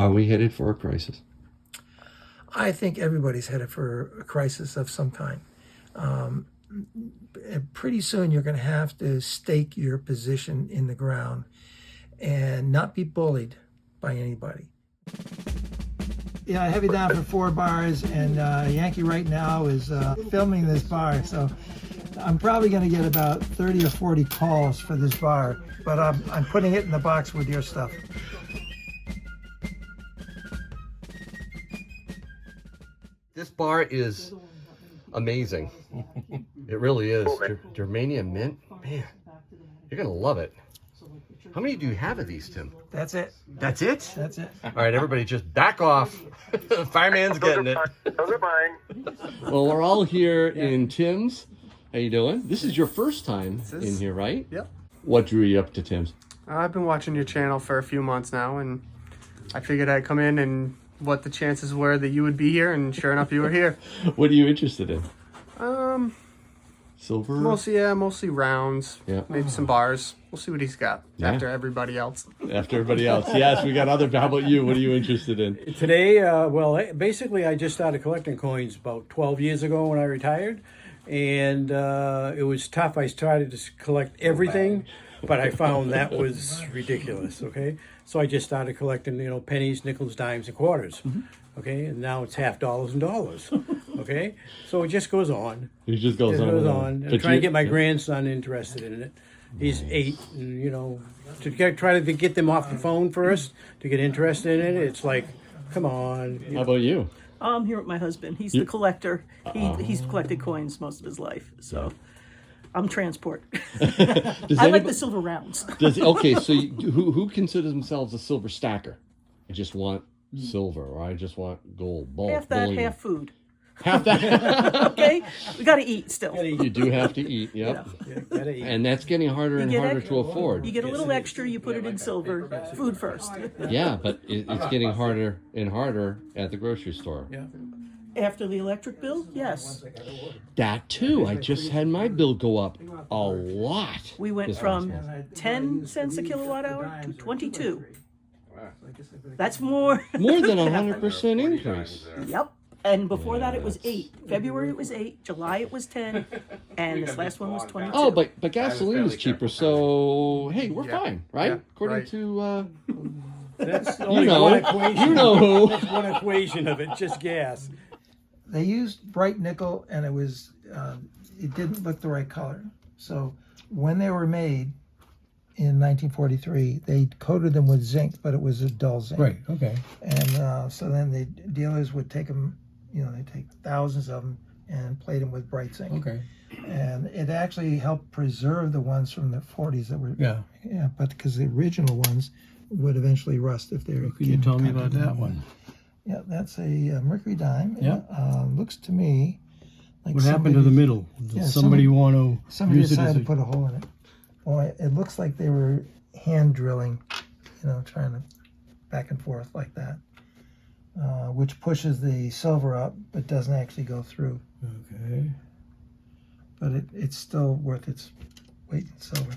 Are we headed for a crisis? I think everybody's headed for a crisis of some kind. Pretty soon you're going to have to stake your position in the ground and not be bullied by anybody. Yeah, I have you down for 4 bars, and Yankee right now is filming this bar, so I'm probably going to get about 30 or 40 calls for this bar, but I'm putting it in the box with your stuff. This bar is amazing. It really is. Germanium mint, man, you're gonna love it. How many do you have of these, Tim? That's it. That's it? That's it. All right, everybody just back off. Fireman's getting it. Those are mine. Well, we're all here in Tim's. How you doing? This is your first time in here, right? Yep. What drew you up to Tim's? I've been watching your channel for a few months now, and I figured I'd come in and what the chances were that you would be here, and sure enough, you were here. What are you interested in? Silver? Mostly rounds. Yeah. Maybe some bars. We'll see what he's got after everybody else. After everybody else. Yes, we got other. How about you? What are you interested in? Today, basically I just started collecting coins about 12 years ago when I retired. And it was tough. I started to collect everything, but I found that was ridiculous, okay? So I just started collecting, pennies, nickels, dimes, and quarters, okay? And now it's half dollars and dollars, okay? So it just goes on. It just goes on. I'm trying to get my grandson interested in it. He's 8, and, try to get them off the phone first to get interested in it. It's like, come on. How about you? I'm here with my husband. He's the collector. He's collected coins most of his life, so I'm transport. I like the silver rounds. Okay, so who considers themselves a silver stacker? I just want silver, or I just want gold, bulk, Half that, bullion. half food. Half that. Okay, we got to eat still. You do have to eat, yep. Gotta eat. And that's getting harder and harder to afford. You get a little extra, you put it in silver. Food first. Yeah, but it's getting harder and harder at the grocery store. Yeah. After the electric bill, yes. That too. I just had my bill go up a lot. We went from 10 cents a kilowatt hour to 22. That's more. More than 100% increase. Yep. And before that, it was 8. February, it was 8. July, it was 10. And this last one was 22. Oh, but gasoline is cheaper, so hey, we're fine, right? Yeah, According right. to That's only know. one equation. You know who. That's one equation of it, just gas. They used bright nickel, and it didn't look the right color. So when they were made in 1943, they coated them with zinc, but it was a dull zinc. Right, okay. And so then the dealers would take them, they take thousands of them and plate them with bright zinc. Okay. And it actually helped preserve the ones from the 40s that were, Yeah. but because the original ones would eventually rust if they were. Can you tell me about that one? Yeah, that's a mercury dime. Yeah. Looks to me like What happened to the middle? Did somebody want to Somebody use it decided as to put a hole in it. Well, it looks like they were hand drilling, trying to back and forth like that, which pushes the silver up, but doesn't actually go through. Okay. But it's still worth its weight in silver.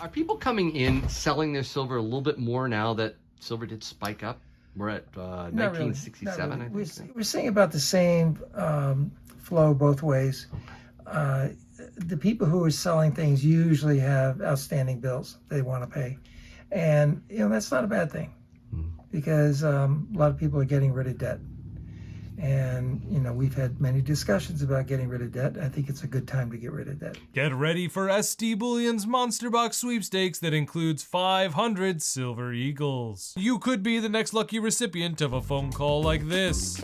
Are people coming in selling their silver a little bit more now that silver did spike up? We're at 1967, Not really. I think. We're seeing about the same flow both ways. The people who are selling things usually have outstanding bills they want to pay. And, that's not a bad thing because a lot of people are getting rid of debt. And, we've had many discussions about getting rid of debt. I think it's a good time to get rid of debt. Get ready for SD Bullion's Monster Box sweepstakes that includes 500 Silver Eagles. You could be the next lucky recipient of a phone call like this.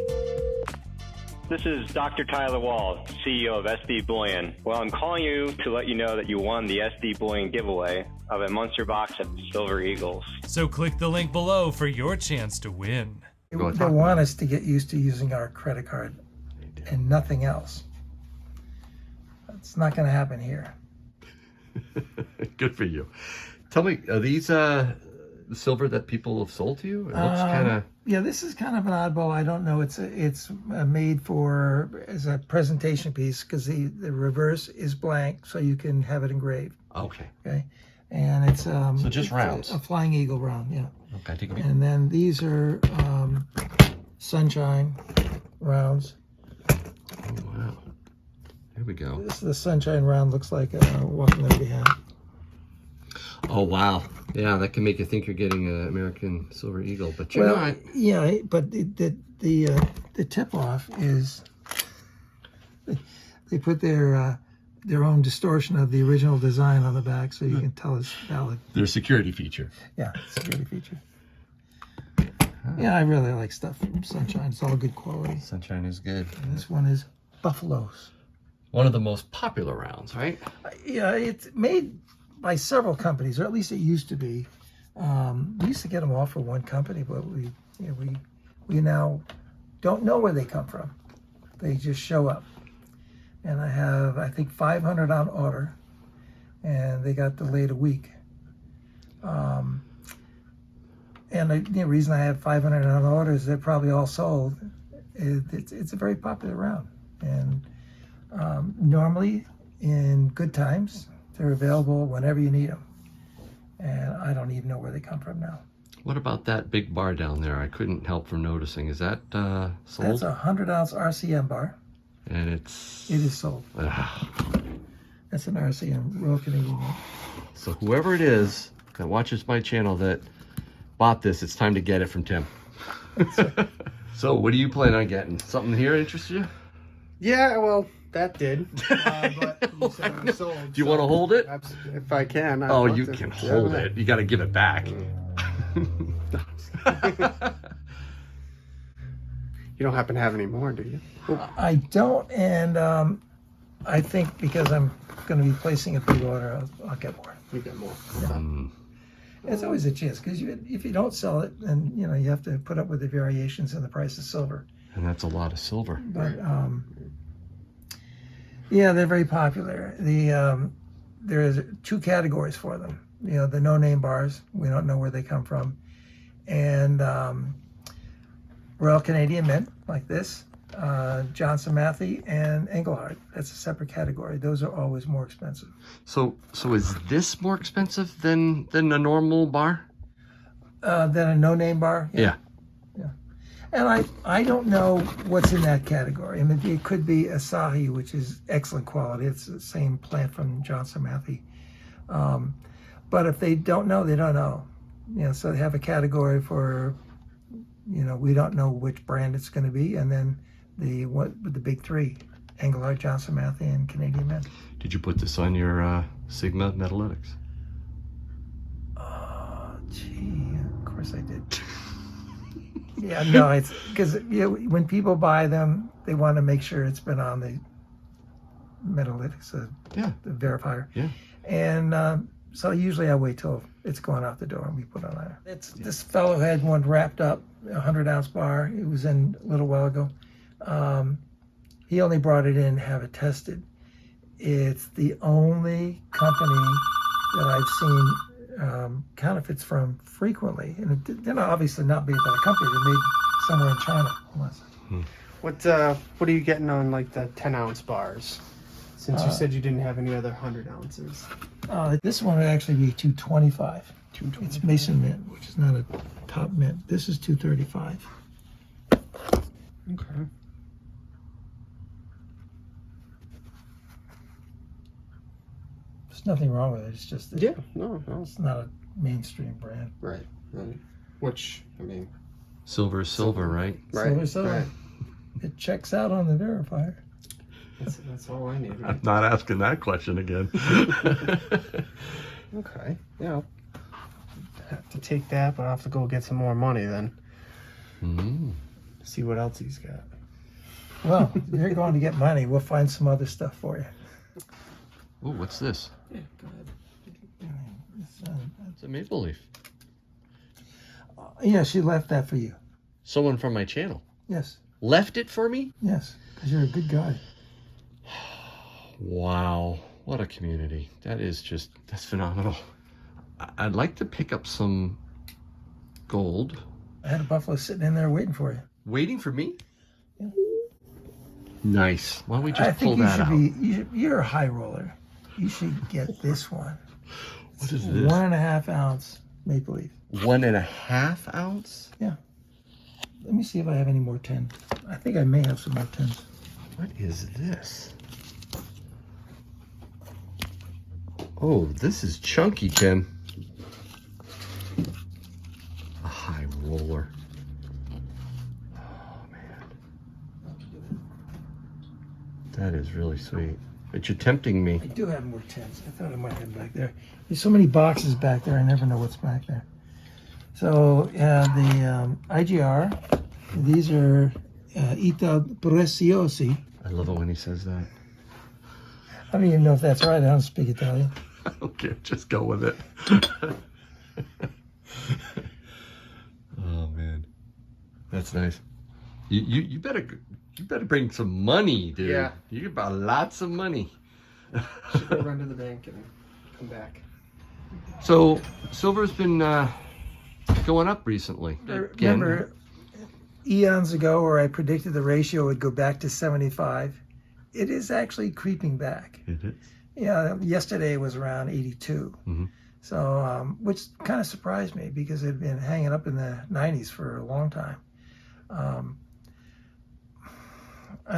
This is Dr. Tyler Wall, CEO of SD Bullion. Well, I'm calling you to let you know that you won the SD Bullion giveaway of a monster box of Silver Eagles. So click the link below for your chance to win. They want us to get used to using our credit card and nothing else. It's not going to happen here. Good for you. Tell me, are these silver that people have sold to you? It looks kind of... Yeah, this is kind of an oddball. I don't know. It's made as a presentation piece because the reverse is blank, so you can have it engraved. Okay. Okay, And it's So just it's rounds. a Flying Eagle round, yeah. Okay, take a peek. And then these are Sunshine rounds. Oh, wow. Here we go. This is the Sunshine round. Looks like Walking Liberty hat. Oh, wow. Yeah, that can make you think you're getting an American Silver Eagle, but you're not. Yeah, but the tip off is they put their own distortion of the original design on the back, so you can tell it's valid. Their security feature. Yeah, security feature. Yeah, I really like stuff from Sunshine. It's all good quality. Sunshine is good. And this one is Buffaloes. One of the most popular rounds, right? Yeah, it's made by several companies, or at least it used to be. We used to get them all for one company, but we now don't know where they come from. They just show up. And I have, I think, 500 on order, and they got delayed a week. And the reason I have 500 on order is they're probably all sold. It's a very popular round, and normally in good times they're available whenever you need them. And I don't even know where they come from now. What about that big bar down there? I couldn't help from noticing. Is that sold? That's a 100-ounce RCM bar. And It is sold. That's an RCM, Royal Canadian. So whoever it is that watches my channel that bought this, it's time to get it from Tim. So what do you plan on getting? Something here interests you? Yeah, well, that did. But you said I'm sold, Do you want to hold it? If I can. Oh, you can hold it. You got to give it back. You don't happen to have any more, do you? I don't, and I think because I'm going to be placing a big order, I'll get more. You get more. It's always a chance, because if you don't sell it, then you have to put up with the variations in the price of silver. And that's a lot of silver. But yeah, they're very popular. There is 2 categories for them. The no-name bars, we don't know where they come from, and Royal Canadian Mint, like this, Johnson Matthey, and Engelhard. That's a separate category. Those are always more expensive. So is this more expensive than a normal bar? Than a no-name bar? Yeah. And I don't know what's in that category. I mean, it could be Asahi, which is excellent quality. It's the same plant from Johnson Matthey. But if they don't know, they don't know. So they have a category for, we don't know which brand it's going to be, and then the big 3, Engelhard, Johnson Matthey, and Canadian Mint. Did you put this on your Sigma Metalytics? Gee, of course I did. Yeah, no, it's because when people buy them, they want to make sure it's been on the Metalytics, the verifier. Yeah. And so usually I wait till it's going out the door and we put it on there. This fellow had one wrapped up, a 100-ounce bar. It was in a little while ago. He only brought it in to have it tested. It's the only company that I've seen counterfeits from frequently, and they're not obviously not made by a company. They're made somewhere in China. What are you getting on like the 10-ounce bars? Since you said you didn't have any other 100 ounces. This one would actually be 225. It's Mason Mint, which is not a top mint. This is 235. Okay. There's nothing wrong with it. It's just that no. it's not a mainstream brand. Right. Which, I mean... Silver is silver, right? Silver. Right. It checks out on the verifier. That's all I need. I'm not asking that question again. Okay. Yeah. I'll have to take that, but I'll have to go get some more money then. See what else he's got. Well, if you're going to get money, we'll find some other stuff for you. Oh, what's this? Yeah, go ahead. It's a maple leaf. Yeah, she left that for you. Someone from my channel Yes, left it for me? yes, because you're a good guy. Wow, what a community. That's phenomenal. I'd like to pick up some gold. I had a buffalo sitting in there waiting for you. Waiting for me? Yeah. Nice. Why don't we I just pull think that out? you're a high roller. You should get this one. What is this? 1.5 ounce maple leaf. 1.5 ounce? Yeah. Let me see if I have any more tin. I think I may have some more tins. What is this? Oh, this is chunky, Tim. A high roller. Oh, man. That is really sweet. But you're tempting me. I do have more tins. I thought I might have them back there. There's so many boxes back there, I never know what's back there. So, the IGR, these are Ita Preziosi. I love it when he says that. I don't even know if that's right. I don't speak Italian. I don't care. Just go with it. Oh, man. That's nice. You better bring some money, dude. Yeah. You got lots of money. Should go run to the bank and come back. So silver's been going up recently. Remember eons ago where I predicted the ratio would go back to 75? It is actually creeping back. It is. Yeah, yesterday was around 82. Mhm. So, which kind of surprised me because it had been hanging up in the 90s for a long time. I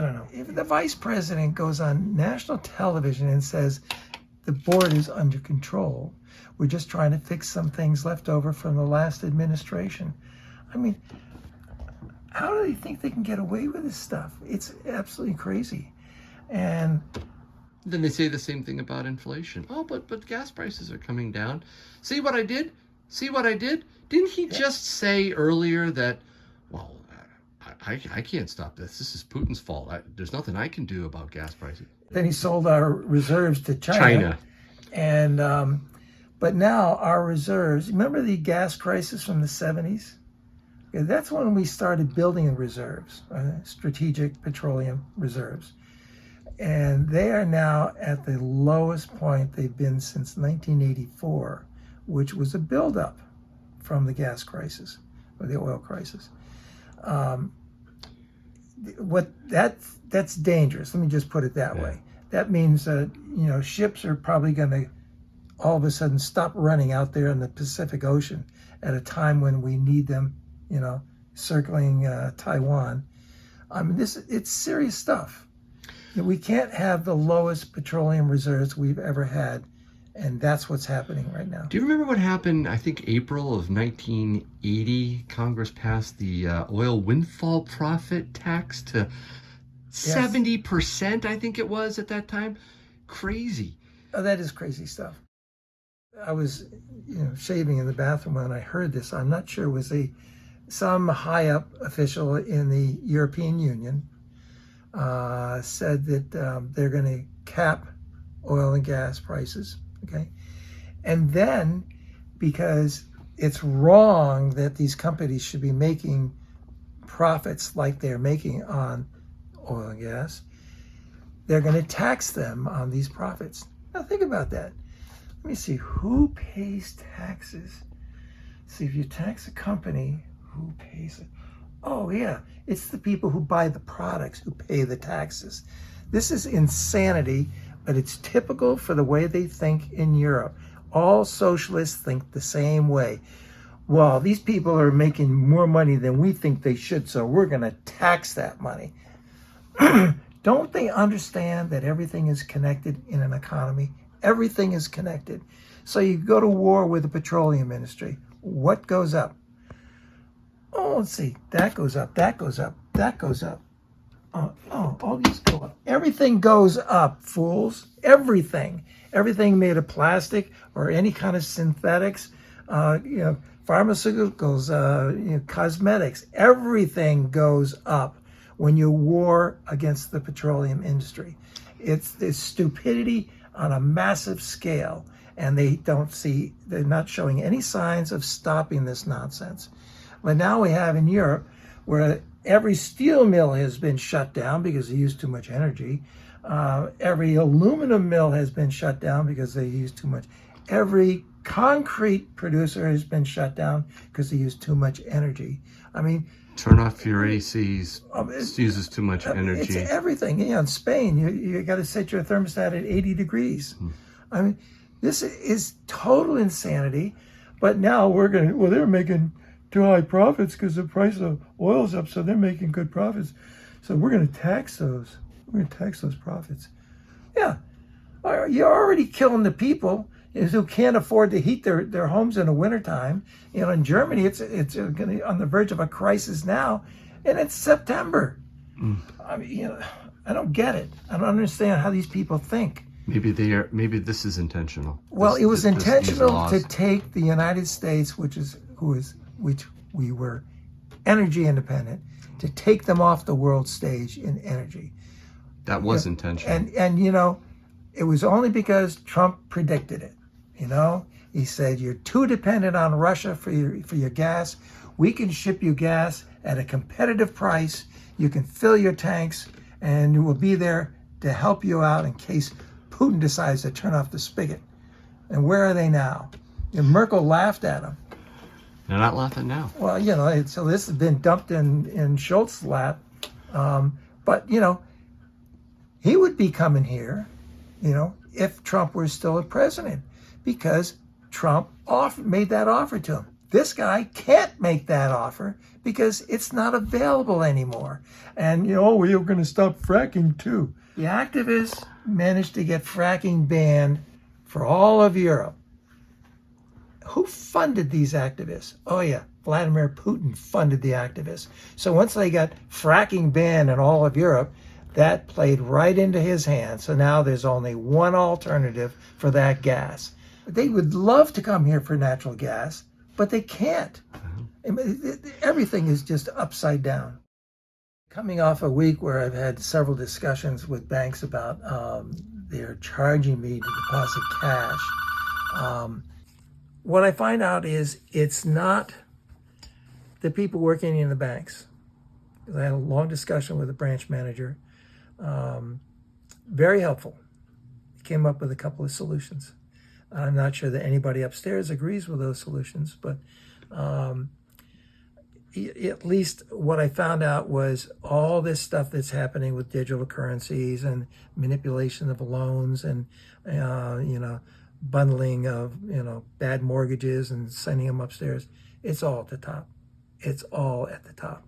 don't know. If the vice president goes on national television and says the board is under control, we're just trying to fix some things left over from the last administration. I mean, how do they think they can get away with this stuff? It's absolutely crazy. And Then they say the same thing about inflation. Oh, but gas prices are coming down. See what I did? See what I did? Didn't he just say earlier that, well, I can't stop this. This is Putin's fault. There's nothing I can do about gas prices. then he sold our reserves to China. And but now our reserves, remember the gas crisis from the 70s? Okay, that's when we started building reserves, strategic petroleum reserves. And they are now at the lowest point they've been since 1984, which was a buildup from the gas crisis or the oil crisis. That's dangerous. Let me just put it that way. That means that ships are probably going to all of a sudden stop running out there in the Pacific Ocean at a time when we need them, circling Taiwan. I mean, it's serious stuff. We can't have the lowest petroleum reserves we've ever had, and that's what's happening right now. Do you remember what happened? I think April of 1980, Congress passed the oil windfall profit tax to 70%, I think it was at that time. Crazy. Oh, that is crazy stuff. I was, shaving in the bathroom when I heard this. I'm not sure, was some high up official in the European Union said that they're going to cap oil and gas prices, okay? And then, because it's wrong that these companies should be making profits like they're making on oil and gas, they're going to tax them on these profits. Now think about that. Let me see, who pays taxes? See, if you tax a company, who pays it? Oh yeah, it's the people who buy the products who pay the taxes. This is insanity, but it's typical for the way they think in Europe. All socialists think the same way. Well, these people are making more money than we think they should, so we're going to tax that money. Don't they understand that everything is connected in an economy? Everything is connected. So you go to war with the petroleum industry. What goes up? Oh, let's see. That goes up. That goes up. That goes up. All these go up. Everything goes up, fools. Everything. Everything made of plastic or any kind of synthetics. Pharmaceuticals, cosmetics. Everything goes up when you war against the petroleum industry. It's stupidity on a massive scale, and they're not showing any signs of stopping this nonsense. But now we have in Europe where every steel mill has been shut down because they use too much energy. Every aluminum mill has been shut down because they use too much. Every concrete producer has been shut down because they use too much energy. I mean, turn off your ACs. It uses too much energy. It's everything. In Spain, you got to set your thermostat at 80 degrees. I mean, This is total insanity. But now they're making too high profits because the price of oil's up, so they're making good profits. So we're going to tax those. We're going to tax those profits. Yeah, you're already killing the people who can't afford to heat their homes in the wintertime. In Germany, it's going to be on the verge of a crisis now, and it's September. I mean, I don't get it. I don't understand how these people think. Maybe this is intentional. Well, it was these intentional laws. to take the United States, which we were energy independent, to take them off the world stage in energy. That was intentional. And it was only because Trump predicted it. He said, you're too dependent on Russia for your gas. We can ship you gas at a competitive price. You can fill your tanks, and we'll be there to help you out in case Putin decides to turn off the spigot. And where are they now? And Merkel laughed at him. They're not laughing now. Well, so this has been dumped in Schultz's lap. But, he would be coming here, if Trump were still a president, because Trump made that offer to him. This guy can't make that offer because it's not available anymore. And, we are going to stop fracking too. The activists managed to get fracking banned for all of Europe. Who funded these activists? Oh yeah, Vladimir Putin funded the activists. So once they got fracking banned in all of Europe, that played right into his hands. So now there's only one alternative for that gas. They would love to come here for natural gas, but they can't. Everything is just upside down. Coming off a week where I've had several discussions with banks about they're charging me to deposit cash. What I find out is it's not the people working in the banks. I had a long discussion with a branch manager. Very helpful. He came up with a couple of solutions. I'm not sure that anybody upstairs agrees with those solutions, but at least what I found out was all this stuff that's happening with digital currencies and manipulation of loans and, bundling of, bad mortgages and sending them upstairs. It's all at the top. It's all at the top.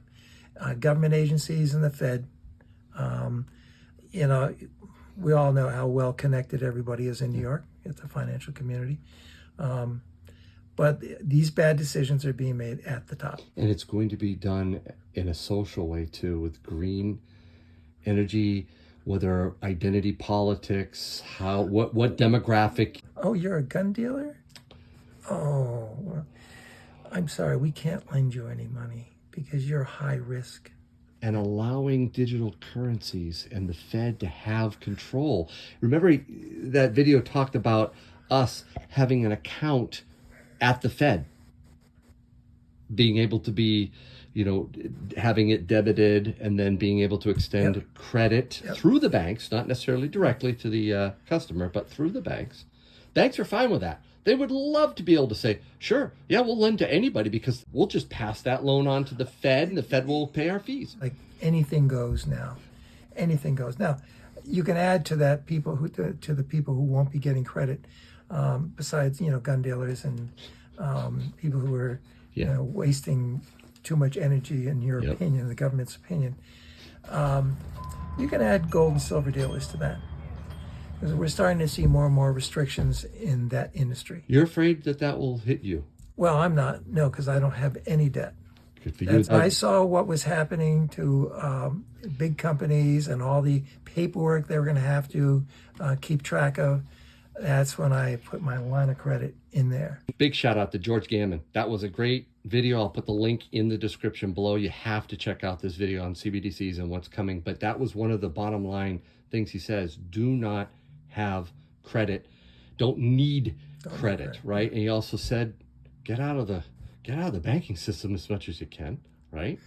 Government agencies and the Fed, we all know how well connected everybody is in New York. It's a financial community. But these bad decisions are being made at the top. And it's going to be done in a social way too, with green energy, whether identity politics, what demographic. Oh, you're a gun dealer? Oh, well, I'm sorry, we can't lend you any money because you're high risk. And allowing digital currencies and the Fed to have control. Remember that video talked about us having an account at the Fed, being able to be, having it debited and then being able to extend credit through the banks, not necessarily directly to the customer, but through the banks. Banks are fine with that. They would love to be able to say, sure, yeah, we'll lend to anybody because we'll just pass that loan on to the Fed and the Fed will pay our fees. Like anything goes now. Anything goes. Now, you can add to that to the people who won't be getting credit, besides, gun dealers and people who are wasting too much energy in your opinion, the government's opinion. You can add gold and silver dealers to that. Because we're starting to see more and more restrictions in that industry. You're afraid that will hit you? Well, I'm not. No, because I don't have any debt. Good for you. I saw what was happening to big companies and all the paperwork they were going to have to keep track of. That's when I put my line of credit in there. Big shout out to George Gammon. That was a great video. I'll put the link in the description below. You have to check out this video on CBDCs and what's coming. But that was one of the bottom line things he says. Do not have credit. Don't need credit, right? And he also said, get out of the banking system as much as you can, right?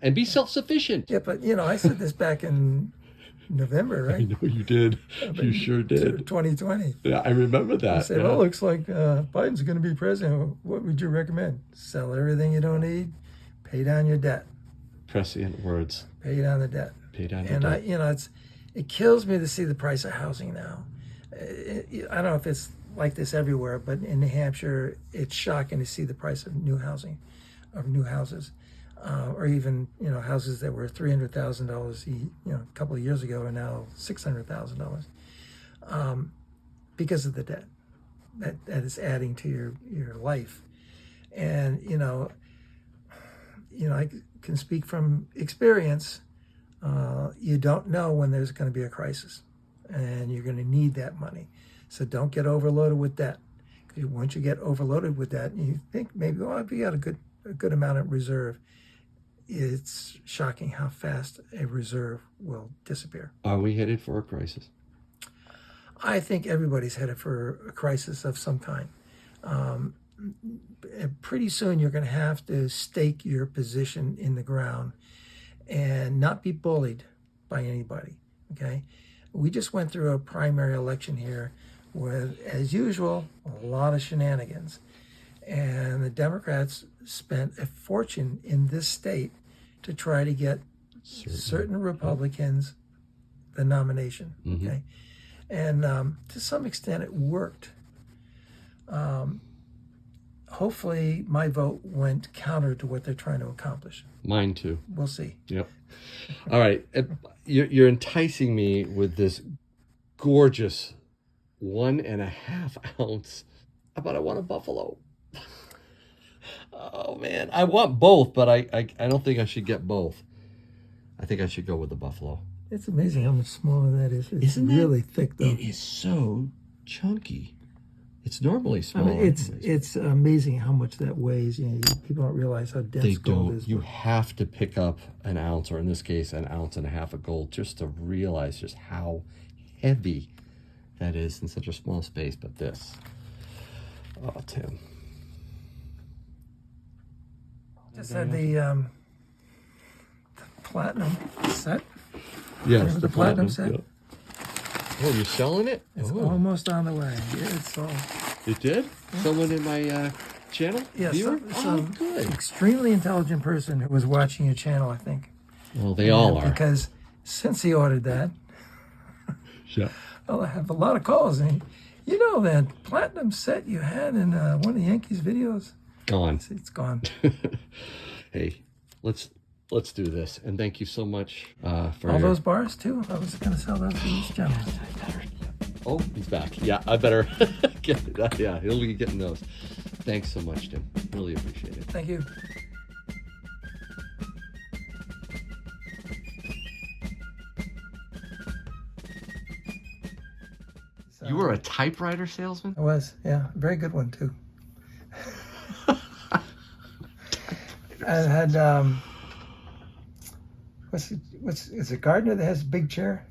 And be self-sufficient. Yeah, but I said this back in November, right? I know you did. You sure did. 2020. Yeah, I remember that. I said, well, looks like Biden's going to be president. What would you recommend? Sell everything you don't need, pay down your debt. Prescient words. Pay down the debt. Pay down your debt. It kills me to see the price of housing now. I don't know if it's like this everywhere, but in New Hampshire, it's shocking to see the price of new housing, of new houses, or even houses that were $300,000 a couple of years ago are now $600,000 because of the debt that is adding to your life. And I can speak from experience. You don't know when there's going to be a crisis, and you're going to need that money. So don't get overloaded with debt. Because once you get overloaded with debt, and you think maybe, if you got a good amount of reserve, it's shocking how fast a reserve will disappear. Are we headed for a crisis? I think everybody's headed for a crisis of some kind. Pretty soon you're going to have to stake your position in the ground and not be bullied by anybody, okay? We just went through a primary election here with, as usual, a lot of shenanigans. And the Democrats spent a fortune in this state to try to get certain Republicans the nomination, okay? And to some extent it worked. Hopefully my vote went counter to what they're trying to accomplish. Mine too. We'll see. Yep. All right. You're enticing me with this gorgeous 1.5 ounce. But I want a buffalo. Oh man, I want both, but I don't think I should get both. I think I should go with the buffalo. It's amazing how much smaller that is. It's Isn't it? really thick, though. It is so chunky. It's normally I smaller. mean, it's amazing how much that weighs. People don't realize how dense They gold don't. is. You have to pick up an ounce, or in this case, 1.5 ounces of gold, just to realize just how heavy that is in such a small space. But this, oh, Tim. Just had the platinum set. Yes, Remember the platinum set? Yeah. Oh, you're selling it? It's Oh. almost on the way. Yeah, it's all. You did? Someone in my channel? Yes, Viewer? some Good. extremely intelligent person who was watching your channel, I think. Well, they all are. Because since he ordered that, Yeah. well, I have a lot of calls. And that platinum set you had in one of the Yankees videos, Gone. it's gone. Hey, let's do this. And thank you so much for All those bars, too? I was going to sell those to this gentleman. Oh, he's back. Yeah, I better get it. Yeah, he'll be getting those. Thanks so much, Tim. Really appreciate it. Thank you. You were a typewriter salesman? I was, yeah. Very good one, too. I had, is it Gardner that has a big chair?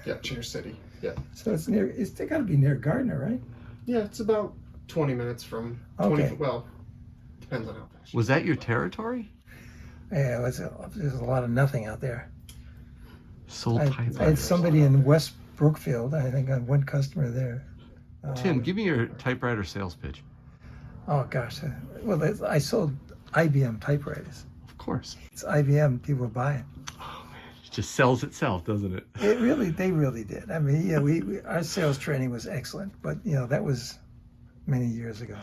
Yeah, Chair City. Yeah. So it's got to be near Gardner, right? Yeah, it's about 20 minutes from Okay. well, depends on how fast. Was that your territory? Yeah, there's a lot of nothing out there. Sold I typewriters. had somebody in West Brookfield, I think, on one customer there. Tim, give me your typewriter sales pitch. Oh, gosh. Well, I sold IBM typewriters. Of course. It's IBM, people would buy it. Oh, man. It just sells itself, doesn't it? They really did. I mean, yeah, our sales training was excellent, but, that was many years ago.